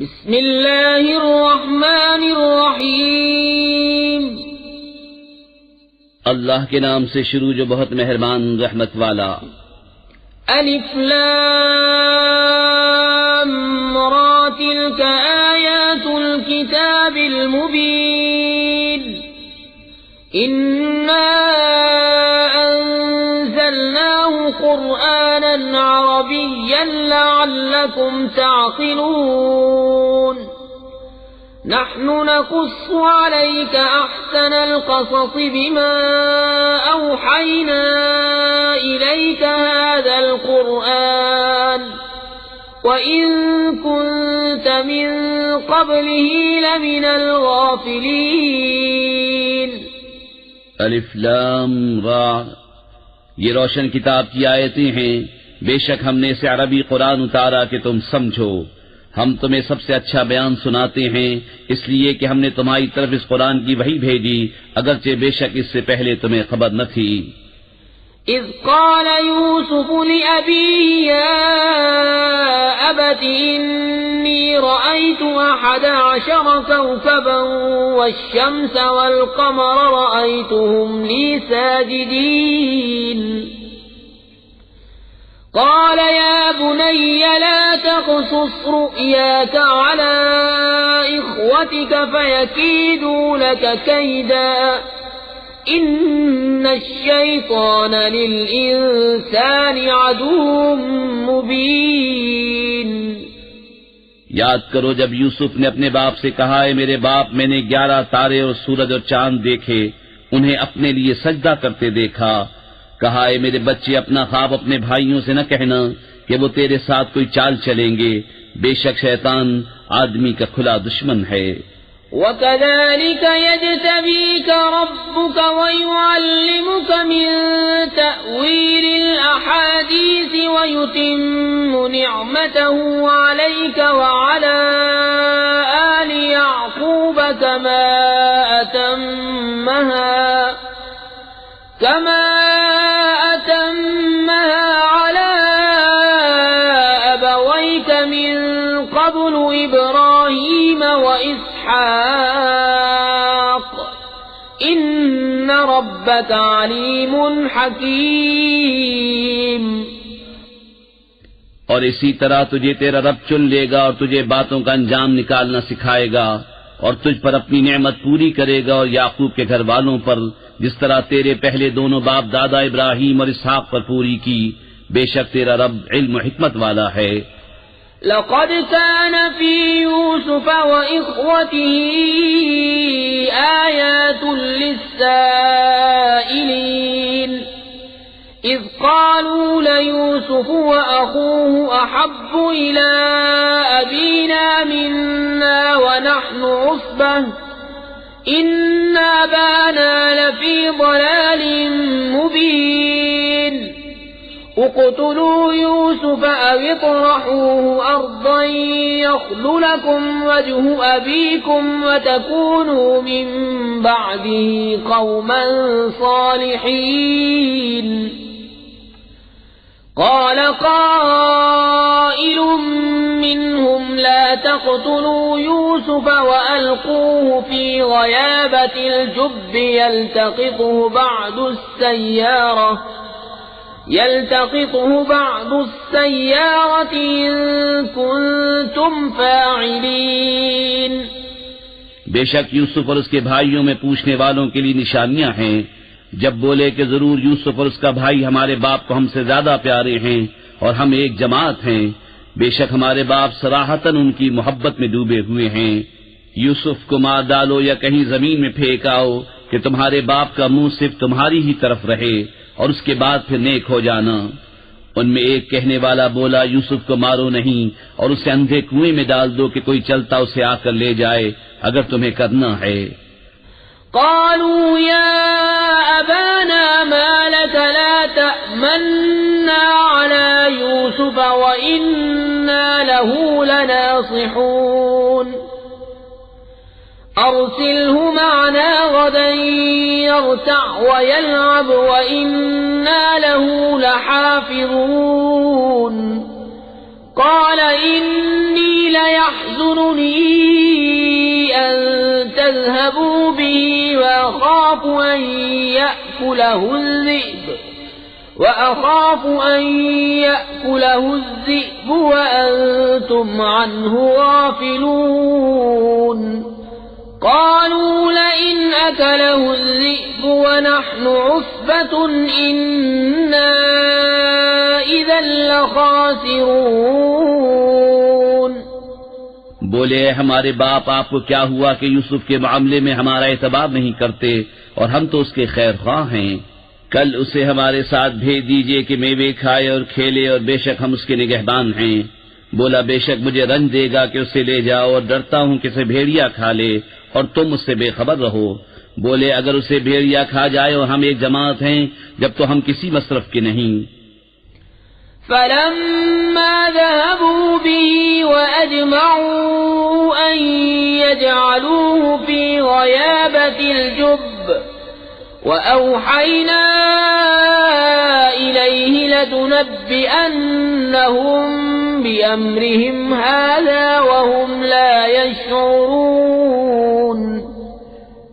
بسم اللہ الرحمن الرحیم اللہ کے نام سے شروع جو بہت مہربان رحمت والا۔ الف لام را تلک آیات الكتاب المبین انا انزلناه قرآنا عربیا لعلکم تعقلون نحن نقص عليك أحسن القصص بما أوحينا إليك هذا القرآن وإن كنت من قبله لمن الغافلين۔ الف لام را، یہ روشن کتاب کی آیتیں ہیں، بے شک ہم نے اسے عربی قرآن اتارا کہ تم سمجھو۔ ہم تمہیں سب سے اچھا بیان سناتے ہیں اس لیے کہ ہم نے تمہاری طرف اس قرآن کی وحی بھیجی، اگرچہ بے شک اس سے پہلے تمہیں خبر نہ تھی۔ اذ قال يوسف لأبيه يا أبت إني رأيت 11 كوكبا والشمس والقمر رأيتهم لي ساجدين قال يا بني لا تقصص رؤياك على إخوتك فيكيدوا لك كيدا إن الشيطان للإنسان عدو مبين۔ یاد کرو جب یوسف نے اپنے باپ سے کہا، اے میرے باپ، میں نے 11 تارے اور سورج اور چاند دیکھے، انہیں اپنے لیے سجدہ کرتے دیکھا۔ کہا، اے میرے بچے، اپنا خواب اپنے بھائیوں سے نہ کہنا کہ وہ تیرے ساتھ کوئی چال چلیں گے، بے شک شیطان آدمی کا کھلا دشمن ہے۔ وَكَذَلِكَ يَجْتَبِيكَ رَبُّكَ وَيُعَلِّمُكَ مِن تَأْوِيلِ الْأَحَادِيثِ وَيُتِمُّ نِعْمَتَهُ عَلَيْكَ وَعَلَى آلِ يَعْقُوبَ كَمَا أتمها على أبويك من قبل إبراهيم وإسحاق إن ربك عليم حكيم۔ اور اسی طرح تجھے تیرا رب چن لے گا اور تجھے باتوں کا انجام نکالنا سکھائے گا اور تجھ پر اپنی نعمت پوری کرے گا اور یعقوب کے گھر والوں پر جس طرح تیرے پہلے دونوں باپ دادا ابراہیم اور اسحاق پر پوری کی، بے شک تیرا رب علم و حکمت والا ہے۔ لقد كان في يوسف وإخوته آيات للسائلين إذ قالوا ليوسف وأخوه أحب إلى أبينا منا ونحن عصبة إن أبانا لفي ضلال مبين اقتلوا يوسف أو اطرحوه أرضا يخل لكم وجه أبيكم وتكونوا من بعده قوما صالحين۔ قال قائل منهم لا تقتلوا يوسف وألقوه في غيابة الجب يلتقطه بعض السيارة إن كنتم فاعلين۔ بے شک یوسف اور اس کے بھائیوں میں پوچھنے والوں کے لیے نشانیاں ہیں، جب بولے کہ ضرور یوسف اور اس کا بھائی ہمارے باپ کو ہم سے زیادہ پیارے ہیں اور ہم ایک جماعت ہیں، بے شک ہمارے باپ صراحتاً ان کی محبت میں ڈوبے ہوئے ہیں۔ یوسف کو مار ڈالو یا کہیں زمین میں پھینک آؤ کہ تمہارے باپ کا منہ صرف تمہاری ہی طرف رہے اور اس کے بعد پھر نیک ہو جانا۔ ان میں ایک کہنے والا بولا، یوسف کو مارو نہیں اور اسے اندھے کنویں میں ڈال دو کہ کوئی چلتا اسے آ کر لے جائے اگر تمہیں کرنا ہے۔ قالوا يا أبانا ما لك لا تأمنا على يوسف وإنا له لناصحون أرسله معنا غدا يرتع ويلعب وإنا له لحافظون قال إني ليعلمون يحزنني أن تذهبوا به وأخاف أن يأكله الذئب وأنتم عنه غافلون قالوا لئن أكله الذئب ونحن عصبة إنا إذا لخاسرون. بولے ہمارے باپ آپ کو کیا ہوا کہ یوسف کے معاملے میں ہمارا اعتبار نہیں کرتے اور ہم تو اس کے خیر خواہ ہیں. کل اسے ہمارے ساتھ بھیج دیجئے کہ میوے کھائے اور کھیلے اور بے شک ہم اس کے نگہبان ہیں. بولا بے شک مجھے رنج دے گا کہ اسے لے جاؤ اور ڈرتا ہوں کہ اسے بھیڑیا کھا لے اور تم اس سے بے خبر رہو. بولے اگر اسے بھیڑیا کھا جائے اور ہم ایک جماعت ہیں جب تو ہم کسی مصرف کے نہیں. فلما ذهبوا به وأجمعوا أن يجعلوه في غيابة الجب وأوحينا إليه لتنبئنهم بأمرهم هذا وهم لا يشعرون.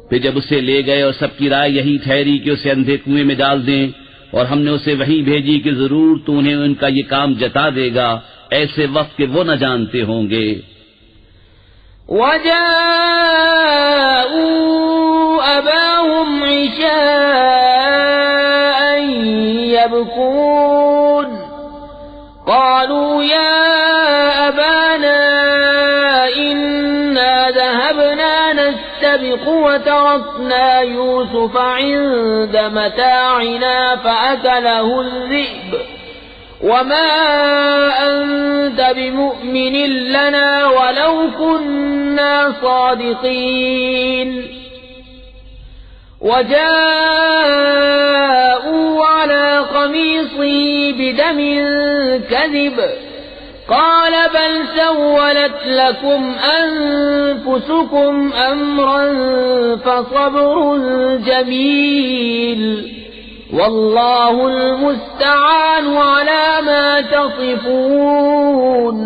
پھر جب اسے لے گئے اور سب کی رائے یہی ٹھہری کہ اسے اندھے کنویں میں ڈال دیں اور ہم نے اسے وحی بھیجی کہ ضرور تو انہیں ان کا یہ کام جتا دے گا ایسے وقت کہ وہ نہ جانتے ہوں گے. وَجَاءُوا أَبَاهُمْ عِشَاءً يَبْكُونَ قَالُوا يَا أَبَانَا إِنَّا ذَهَبْنَا نَسْتَبِقُ وَتَرَكْنَا يُوسُفَ عِندَ مَتَاعِنَا فَأَكَلَهُ الذِّئْبُ وَمَا أَنتَ بِمُؤْمِنٍ لَنَا وَلَوْ كُنَّا صَادِقِينَ. وَجَاءُوا عَلَى قَمِيصِهِ بِدَمٍ كَذِبٍ قال بل سولت لكم أنفسكم أمرا فصبر جميل والله المستعان على ما تصفون.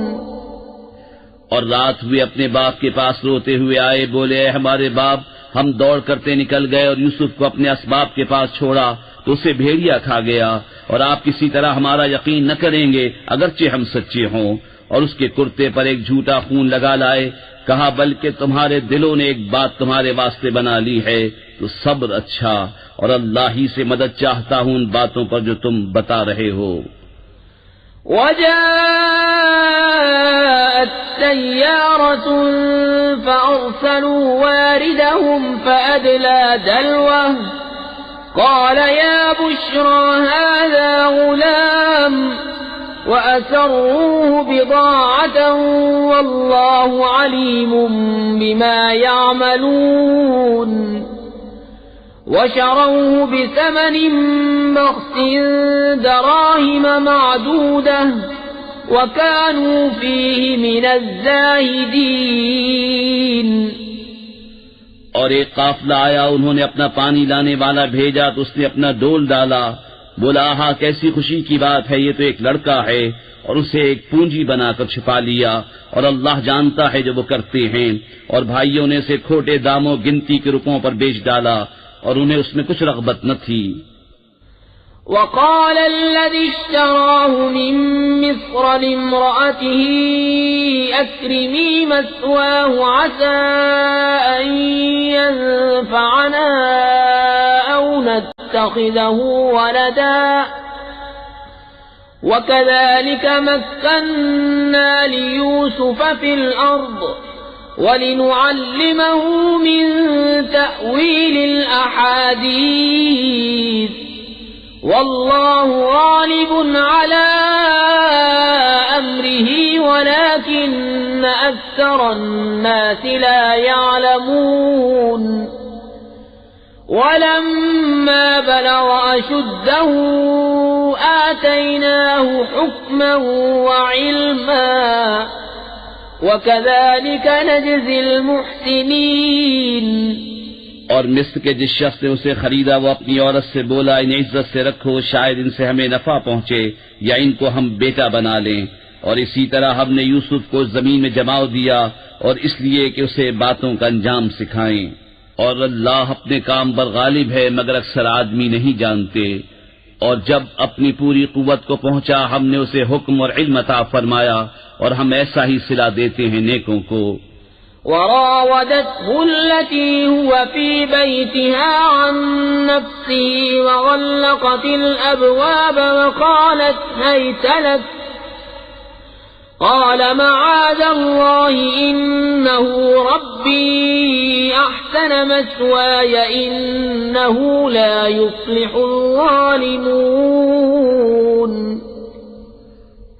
اور رات ہوئے اپنے باپ کے پاس روتے ہوئے آئے. بولے اے ہمارے باپ ہم دوڑ کرتے نکل گئے اور یوسف کو اپنے اسباب کے پاس چھوڑا تو اسے بھیڑیا کھا گیا اور آپ کسی طرح ہمارا یقین نہ کریں گے اگرچہ ہم سچے ہوں. اور اس کے کرتے پر ایک جھوٹا خون لگا لائے. کہا بلکہ تمہارے دلوں نے ایک بات تمہارے واسطے بنا لی ہے تو صبر اچھا اور اللہ ہی سے مدد چاہتا ہوں ان باتوں پر جو تم بتا رہے ہو. وجاءت سيارة فأرسلوا واردهم فأدلى دلوه قال يا بشرى هذا غلام وأسروه بضاعة والله عليم بما يعملون. وشروه بثمن بخس دراهم معدودة وكانوا فيه من الزاهدين. اور ایک قافلہ آیا انہوں نے اپنا پانی لانے والا بھیجا تو اس نے اپنا ڈول ڈالا. بولا ہاں کیسی خوشی کی بات ہے یہ تو ایک لڑکا ہے اور اسے ایک پونجی بنا کر چھپا لیا اور اللہ جانتا ہے جو وہ کرتے ہیں. اور بھائیوں نے اسے کھوٹے داموں گنتی کے روپوں پر بیچ ڈالا اور انہیں اس میں کچھ رغبت نہ تھی. وقال الذي اشتراه من مصر لامرأته أكرمي مثواه عسى أن ينفعنا أو نتخذه ولدا وكذلك مكنا ليوسف في الأرض ولنعلمه من تأويل الأحاديث والله غالب على أمره ولكن أكثر الناس لا يعلمون. ولما بلغ أشده آتيناه حكما وعلما وكذلك نجزي المحسنين. اور مصر کے جس شخص نے اسے خریدا وہ اپنی عورت سے بولا انہیں عزت سے رکھو شاید ان سے ہمیں نفع پہنچے یا ان کو ہم بیٹا بنا لیں. اور اسی طرح ہم نے یوسف کو زمین میں جماؤ دیا اور اس لیے کہ اسے باتوں کا انجام سکھائیں، اور اللہ اپنے کام پر غالب ہے مگر اکثر آدمی نہیں جانتے۔ اور جب اپنی پوری قوت کو پہنچا ہم نے اسے حکم اور علم عطا فرمایا، اور ہم ایسا ہی صلہ دیتے ہیں نیکوں کو۔ وراودته التي هو في بيتها عن نفسه وغلقت الأبواب وقالت هيت لك قال معاذ الله إنه ربي أحسن مثواي إنه لا يفلح الظالمون۔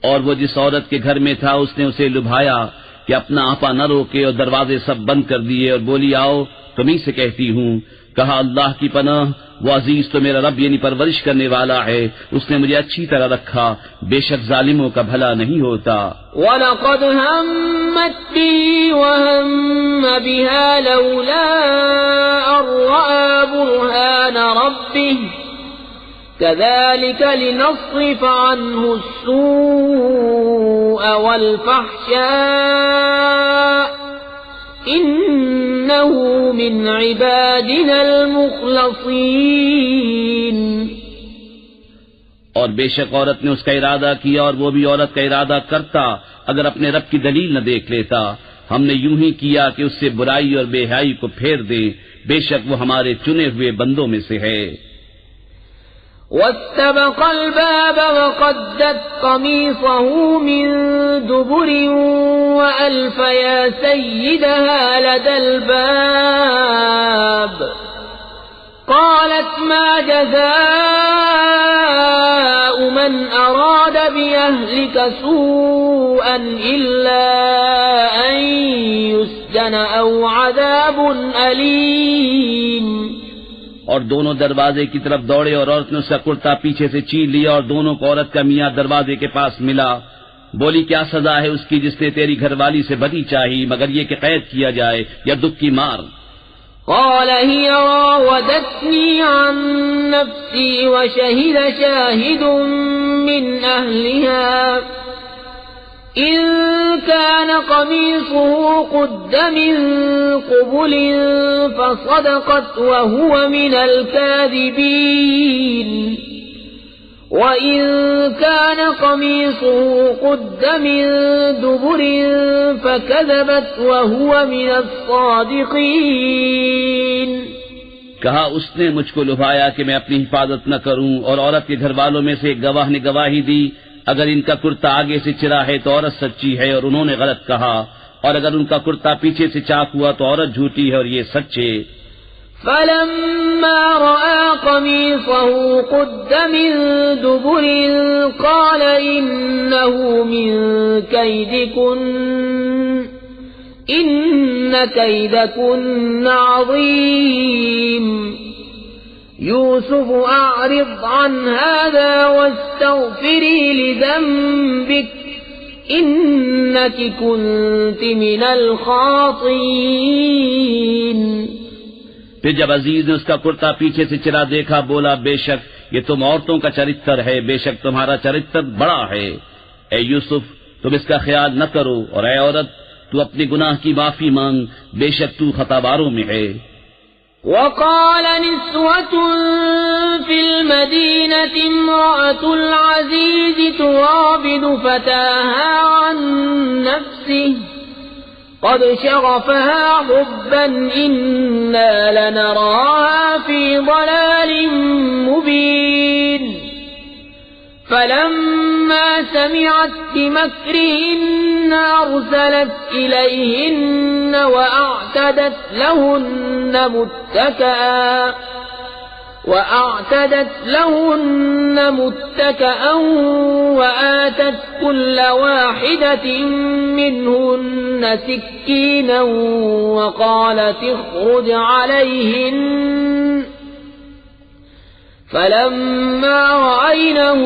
اور وہ جس عورت کے گھر میں تھا اس نے اسے لبھایا کہ اپنا آپا نہ روکے اور دروازے سب بند کر دیے، اور بولی آؤ تمہیں سے کہتی ہوں۔ کہا اللہ کی پناہ، وہ عزیز تو میرا رب یعنی پرورش کرنے والا ہے، اس نے مجھے اچھی طرح رکھا، بے شک ظالموں کا بھلا نہیں ہوتا۔ وَلَقَدْ هَمَّتْ بِهِ وَهَمَّ بِهَا لَوْلَا أَن رَّأَىٰ بُرْهَانَ رَبِّهِ كَذَٰلِكَ لِنَصْرِفَ عَنْهُ السُّوءَ وَالْفَحْشَاءَ إِنَّهُ مِنْ عِبَادِنَا الْمُخْلَصِينَ۔ اور بے شک عورت نے اس کا ارادہ کیا، اور وہ بھی عورت کا ارادہ کرتا اگر اپنے رب کی دلیل نہ دیکھ لیتا۔ ہم نے یوں ہی کیا کہ اس سے برائی اور بے حیائی کو پھیر دیں، بے شک وہ ہمارے چنے ہوئے بندوں میں سے ہے۔ وَاتَّبَقَ الْبَابَ وَقَدَّتْ قَمِيصَهُ مِن دُبُرٍ وَأَلْفَ يَا سَيِّدَهَا لَدَى الْبَابِ قَالَتْ مَا جَزَاءُ مَنْ أَرَادَ بِأَهْلِكَ سُوءًا إِلَّا أَن يُسْجَنَ أَوْ عَذَابٌ أَلِيمٌ۔ اور دونوں دروازے کی طرف دوڑے، اور عورت نے اس کا کرتا پیچھے سے چین لیا، اور دونوں کو عورت کا میاں دروازے کے پاس ملا۔ بولی کیا سزا ہے اس کی جس نے تیری گھر والی سے بدی چاہی مگر یہ کہ قید کیا جائے یا دکھ کی مار؟ قال هي راودتني عن نفسي وشهد شاهد من أهلها إن كان قميصه قد من قبل فصدقت وهو من الكاذبين وإن كان قميصه قد من دبر فكذبت وهو من الصادقين۔ کہا اس نے مجھ کو لبھایا کہ میں اپنی حفاظت نہ کروں، اور عورت کے گھر والوں میں سے ایک گواہ نے گواہی دی اگر ان کا کرتا آگے سے چرا ہے تو عورت سچی ہے اور انہوں نے غلط کہا، اور اگر ان کا کرتا پیچھے سے چاک ہوا تو عورت جھوٹی ہے اور یہ سچے۔ فلما رأى قميصه قد من دبر قال إنه من كيدكن إن كيدكن عظيم يوسف أعرض عن هذا واستغفري لذنبك إنك كنت من الخاطئين۔ پھر جب عزیز نے اس کا کرتا پیچھے سے چرا دیکھا بولا بے شک یہ تم عورتوں کا چرتر ہے، بے شک تمہارا چرتر بڑا ہے۔ اے یوسف تم اس کا خیال نہ کرو، اور اے عورت تو اپنے گناہ کی معافی مانگ، بے شک تو خطاباروں میں ہے۔ وقال نسوة في المدينة امرأة العزيز تراود فتاها عن نفسه قد شغفها حبا إنا لنراها في ضلال مبين فلما سمعت بمكرهن أرسلت إليهن وأعتدت لهن متكئا وآتت كل واحدة منهن سكينا وقالت اخرج عليهن فلما رأينه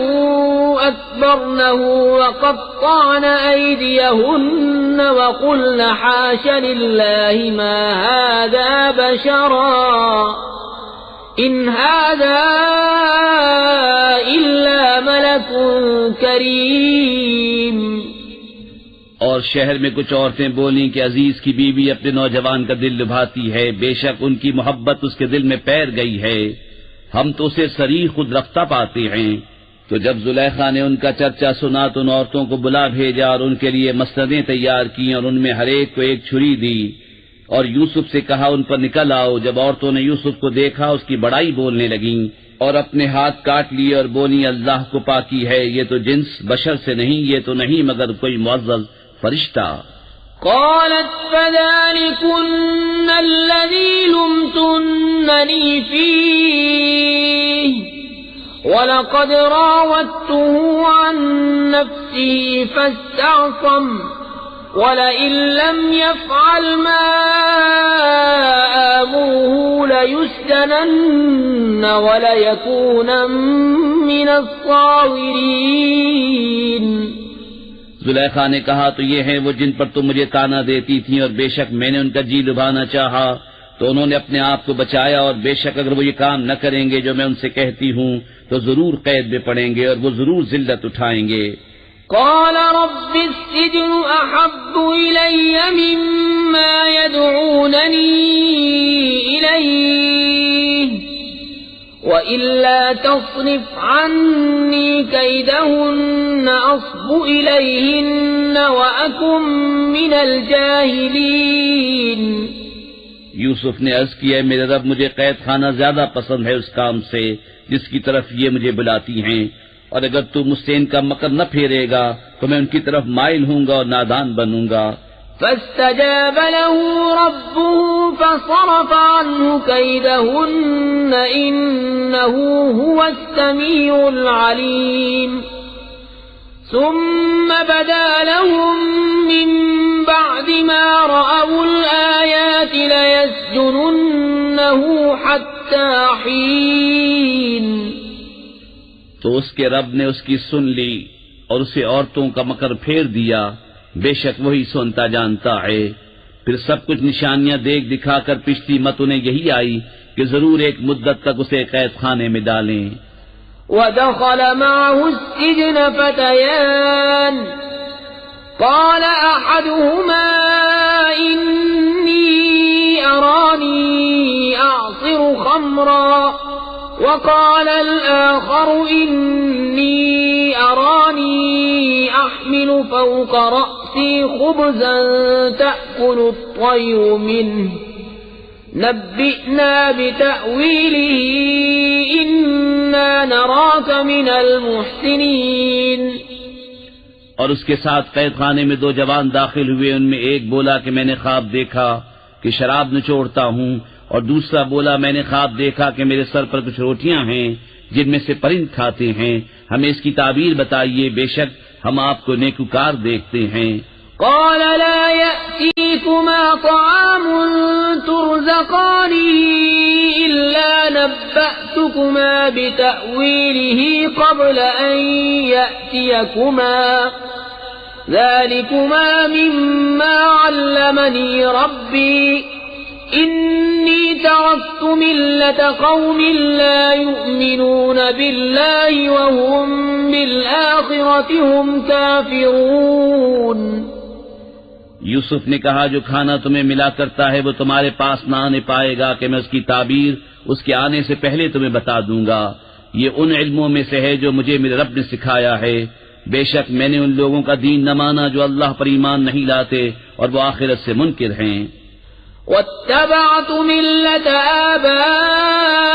أكبرنه وقطعن أيديهن وقلن حاش لله ما هذا بشرا إن هذا إلا ملك كريم۔ اور شہر میں کچھ عورتیں بولیں کہ عزیز کی بیوی اپنے نوجوان کا دل لبھاتی ہے، بے شک ان کی محبت اس کے دل میں پیر گئی ہے، ہم تو اسے صریح خود رفتہ پاتے ہیں۔ تو جب زلیخا نے ان کا چرچا سنا تو ان عورتوں کو بلا بھیجا اور ان کے لیے مسندیں تیار کی اور ان میں ہر ایک کو ایک چھری دی اور یوسف سے کہا ان پر نکل آؤ۔ جب عورتوں نے یوسف کو دیکھا اس کی بڑائی بولنے لگیں اور اپنے ہاتھ کاٹ لیے اور بولی اللہ کو پاکی ہے، یہ تو جنس بشر سے نہیں، یہ تو نہیں مگر کوئی معزز فرشتہ۔ قالت فذلكن الذي لمتنني فيه ولقد راودته عن نفسه فاستعصم ولئن لم يفعل ما آمره ليسجنن وليكونن من الصاغرين۔ زلیخا نے کہا تو یہ ہیں وہ جن پر تم مجھے تانا دیتی تھی، اور بے شک میں نے ان کا جی لبھانا چاہا تو انہوں نے اپنے آپ کو بچایا، اور بے شک اگر وہ یہ کام نہ کریں گے جو میں ان سے کہتی ہوں تو ضرور قید میں پڑیں گے اور وہ ضرور ذلت اٹھائیں گے۔ قال رب السجن أحب إلي مما يدعونني إليه وإلا تصرف عني كيدهن أصب إليهن وأكن من الجاهلين۔ یوسف نے عرض کیا میرے رب مجھے قید خانہ زیادہ پسند ہے اس کام سے جس کی طرف یہ مجھے بلاتی ہیں، اور اگر تو مجھ سے ان کا مکر نہ پھیرے گا تو میں ان کی طرف مائل ہوں گا اور نادان بنوں گا۔ فاستجاب له ربه فصرف عنه كيدهن إنه هو السميع العليم۔ ثم بدا لهم من بعد ما رأوا الآيات ليسجننه حتى حين۔ تو اس کے رب نے اس کی سن لی اور اسے عورتوں کا مکر پھیر دیا، بے شک وہی سنتا جانتا ہے۔ پھر سب کچھ نشانیاں دیکھ دکھا کر پشتی مت انہیں یہی آئی کہ ضرور ایک مدت تک اسے قید خانے میں ڈالیں۔ ودخل معه السجن فتيان قال أحدهما إني أراني أعصر خمرا وقال الآخر إني أراني أحمل فوق رأسي خبزا تأكل الطير منه نبئنا بتأويله إنا نراك من المحسنين۔ اور اس کے ساتھ قید خانے میں دو جوان داخل ہوئے، ان میں ایک بولا کہ میں نے خواب دیکھا کہ شراب نچوڑتا ہوں، اور دوسرا بولا میں نے خواب دیکھا کہ میرے سر پر کچھ روٹیاں ہیں جن میں سے پرند کھاتے ہیں، ہمیں اس کی تعبیر بتائیے، بے شک ہم آپ کو نیکوکار دیکھتے ہیں۔ قال لا يأتيكما طعام ترزقانه إلا نبأتكما بتأويله قبل أن يأتيكما ذلكما مما علمني ربي إني تركت ملة قوم لا يؤمنون بالله وهم بالآخرة هم كافرون۔ یوسف نے کہا جو کھانا تمہیں ملا کرتا ہے وہ تمہارے پاس نہ آنے پائے گا کہ میں اس کی تعبیر اس کے آنے سے پہلے تمہیں بتا دوں گا، یہ ان علموں میں سے ہے جو مجھے میرے رب نے سکھایا ہے، بے شک میں نے ان لوگوں کا دین نہ مانا جو اللہ پر ایمان نہیں لاتے اور وہ آخرت سے منکر ہیں۔ واتبعت ملة آبائي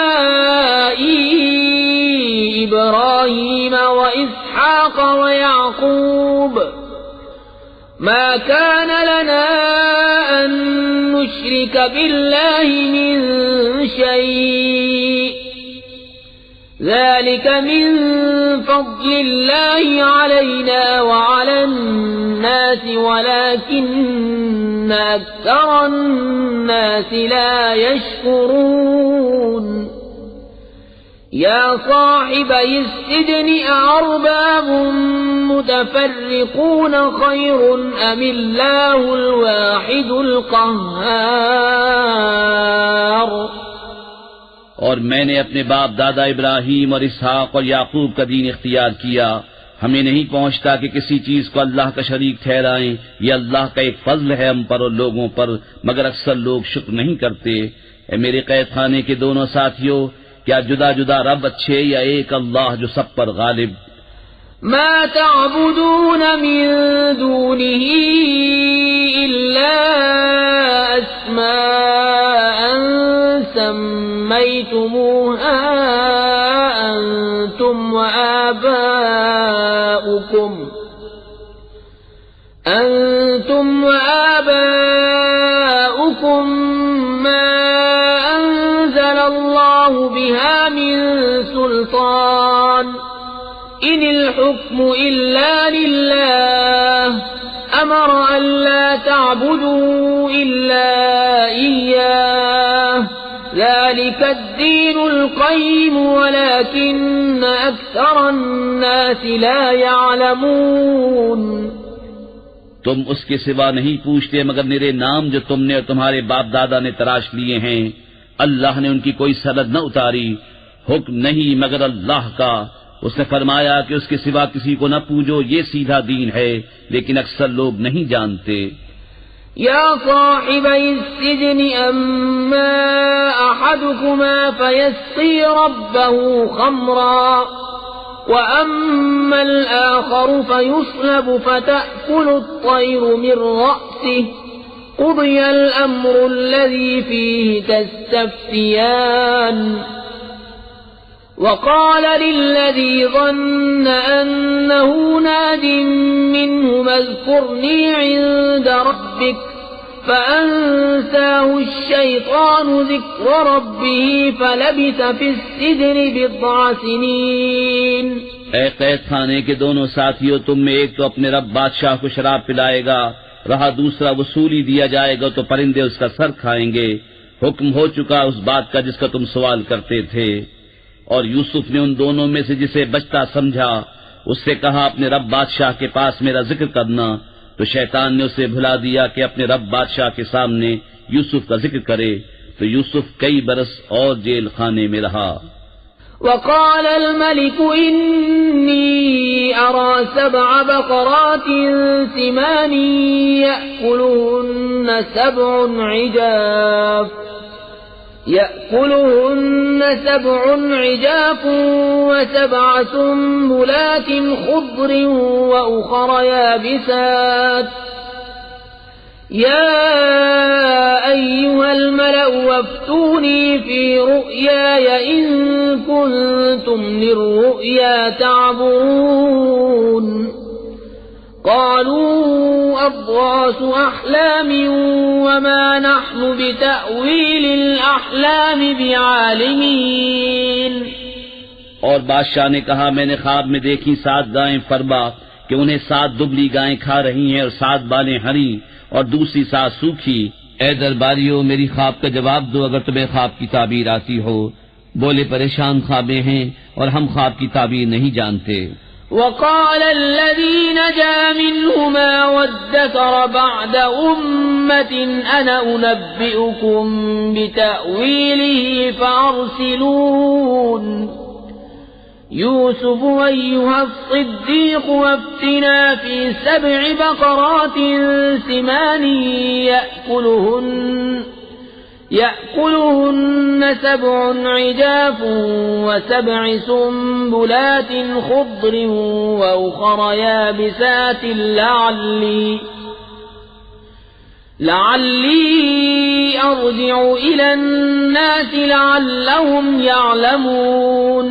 إبراهيم وإسحاق ويعقوب ما كان لنا أن نشرك بالله من شيء ذلك من فضل الله علينا وعلى الناس ولكن أكثر الناس لا يشكرون۔ يا صاحبي السجن أأرباب متفرقون خير أم الله الواحد القهار۔ اور میں نے اپنے باپ دادا ابراہیم اور اسحاق اور یعقوب کا دین اختیار کیا، ہمیں نہیں پہنچتا کہ کسی چیز کو اللہ کا شریک ٹھہرائیں، یہ اللہ کا ایک فضل ہے ہم پر اور لوگوں پر، مگر اکثر لوگ شکر نہیں کرتے۔ اے میرے قید خانے کے دونوں ساتھیوں، کیا جدا جدا رب اچھے یا ایک اللہ جو سب پر غالب؟ ما تعبدون من دونه إلا أسماء سميتموها أنتم وآباؤكم ما أنزل الله بها من سلطان إن الحكم إلا لله أمر أن لا تعبدوا إلا إياه ذلك الدين القيم ولكن أكثر الناس لا يعلمون۔ تم اس کے سوا نہیں پوچھتے مگر میرے نام جو تم نے اور تمہارے باپ دادا نے تراش لیے ہیں، اللہ نے ان کی کوئی سند نہ اتاری، حکم نہیں مگر اللہ کا۔ اس نے فرمایا کہ اس کے سوا کسی کو نہ پوجو، یہ سیدھا دین ہے، لیکن اکثر لوگ نہیں جانتے۔ یا صاحبی السجن اما احدكما فيسقي ربه خمرا واما الاخر فيصلب فتأكل الطير من رأسه قضي الامر الذي فيه تستفتيان وقال للذي ظن أنه ناد منهما اذكرني عند ربك فأنساه الشيطان ذكر ربه فلبث في السجن بضع سنين۔ اے قید خانے کے دونوں ساتھیوں، تم میں ایک تو اپنے رب بادشاہ کو شراب پلائے گا، رہا دوسرا وصولی دیا جائے گا تو پرندے اس کا سر کھائیں گے۔ حکم ہو چکا اس بات کا جس کا تم سوال کرتے تھے۔ اور یوسف نے ان دونوں میں سے جسے بچتا سمجھا اس سے کہا اپنے رب بادشاہ کے پاس میرا ذکر کرنا، تو شیطان نے اسے بھلا دیا کہ اپنے رب بادشاہ کے سامنے یوسف کا ذکر کرے، تو یوسف کئی برس اور جیل خانے میں رہا۔ وقال الملك إني أرى 7 بقرات سمان يأكلهن سبع عجاف و7 سنبلات خضر وأخر يابسات يا أيها الملأ وافتوني في رؤياي إن كنتم للرؤيا تعبرون قالوا أضغاث أحلام وما نحن بتأويل الأحلام بعالمين۔ اور بادشاہ نے کہا میں نے خواب میں دیکھی 7 گائیں فربا کہ انہیں 7 دبلی گائیں کھا رہی ہیں اور 7 بالیں ہری اور دوسری 7 سوکھی۔ اے درباریوں میری خواب کا جواب دو اگر تمہیں خواب کی تعبیر آتی ہو۔ بولے پریشان خوابیں ہیں اور ہم خواب کی تعبیر نہیں جانتے۔ وقال الذي نجا منهما وادكر بعد أمة أنا أنبئكم بتأويله فأرسلون يوسف أيها الصديق وافتنا في 7 بقرات سمان يأكلهن 7 عجاف و7 سنبلات خضر وأخر يابسات لعلي أرجع إلى الناس لعلهم يعلمون۔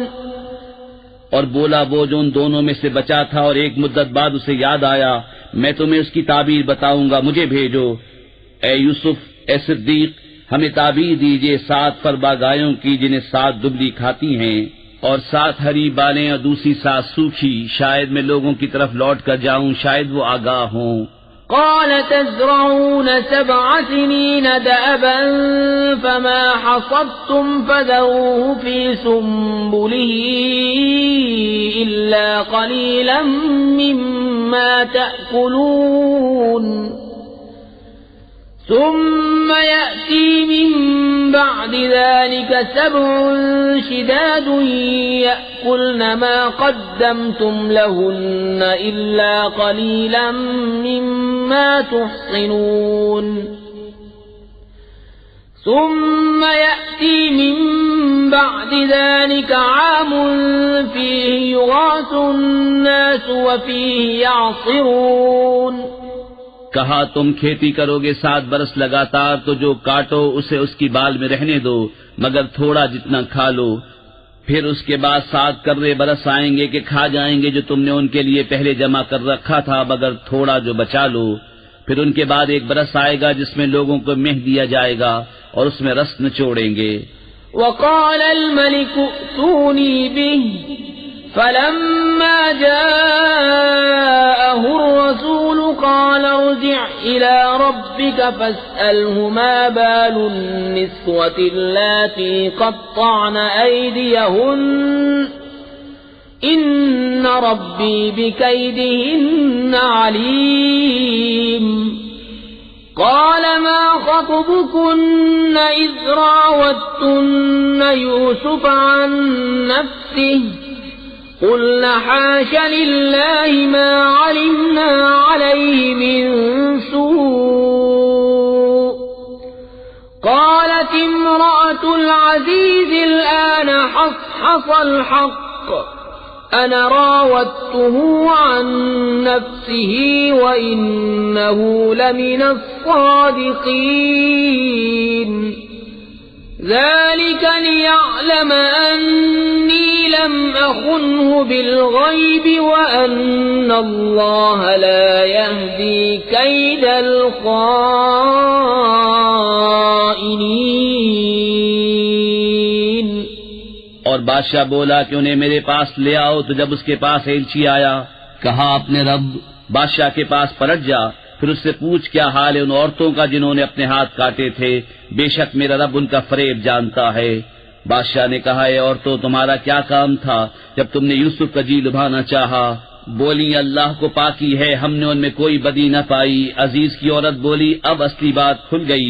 اور بولا وہ جو ان دونوں میں سے بچا تھا اور ایک مدت بعد اسے یاد آیا میں تمہیں اس کی تعبیر بتاؤں گا، مجھے بھیجو۔ اے یوسف اے صدیق ہمیں تعبیر دیجئے 7 فربا گایوں کی جنہیں 7 دبلی کھاتی ہیں اور 7 ہری بالیں اور دوسری 7 سوکھی، شاید میں لوگوں کی طرف لوٹ کر جاؤں، شاید وہ آگاہ ہوں۔ قال تزرعون 7 سنين دأبا فما حصدتم فذروه في سنبله إلا قليلا مما تأكلون ثم يأتي من بعد بعد ذلك 7 شداد يأكلن ما قدمتم لهن إلا قليلا مما تحصنون ثم يأتي من بعد ذلك عام فيه يغاث الناس وفيه يعصرون کہا تم کھیتی کرو گے 7 برس لگاتار تو جو کاٹو اسے اس کی بال میں رہنے دو مگر تھوڑا جتنا کھا لو، پھر اس کے بعد 7 کرے برس آئیں گے کہ کھا جائیں گے جو تم نے ان کے لیے پہلے جمع کر رکھا تھا مگر تھوڑا جو بچا لو، پھر ان کے بعد 1 برس آئے گا جس میں لوگوں کو مہ دیا جائے گا اور اس میں رس نچوڑیں گے۔ وقال الملك ائتوني به فلما جاءه الرسول قال ارجع إلى ربك فاسأله ما بال النسوة اللاتي قطعن أيديهن إن ربي بكيدهن عليم قال ما خطبكن إذ راوتن يوسف عن نفسه قلنا حاش لله ما علمنا عليه من سوء قالت امرأة العزيز الآن حصحص الحق أنا راودته عن نفسه وإنه لمن الصادقين ذلك ليعلم أني لم أخنه بالغيب وأن الله لا يهدي كيد الخائنين۔ اور بادشاہ بولا کہ انہیں میرے پاس لے آؤ، تو جب اس کے پاس ایلچی آیا کہا اپنے رب بادشاہ کے پاس پلٹ جا، پھر اس سے پوچھ کیا حال ہے ان عورتوں کا جنہوں نے اپنے ہاتھ کاٹے تھے، بے شک میرا رب ان کا فریب جانتا ہے۔ بادشاہ نے کہا اے عورتوں تمہارا کیا کام تھا جب تم نے یوسف کا جی لبھانا چاہا؟ بولی اللہ کو پاکی ہے ہم نے ان میں کوئی بدی نہ پائی۔ عزیز کی عورت بولی اب اصلی بات کھل گئی،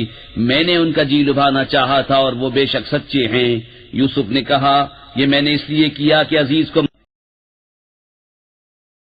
میں نے ان کا جی لبھانا چاہا تھا اور وہ بے شک سچے ہیں۔ یوسف نے کہا یہ میں نے اس لیے کیا کہ عزیز کو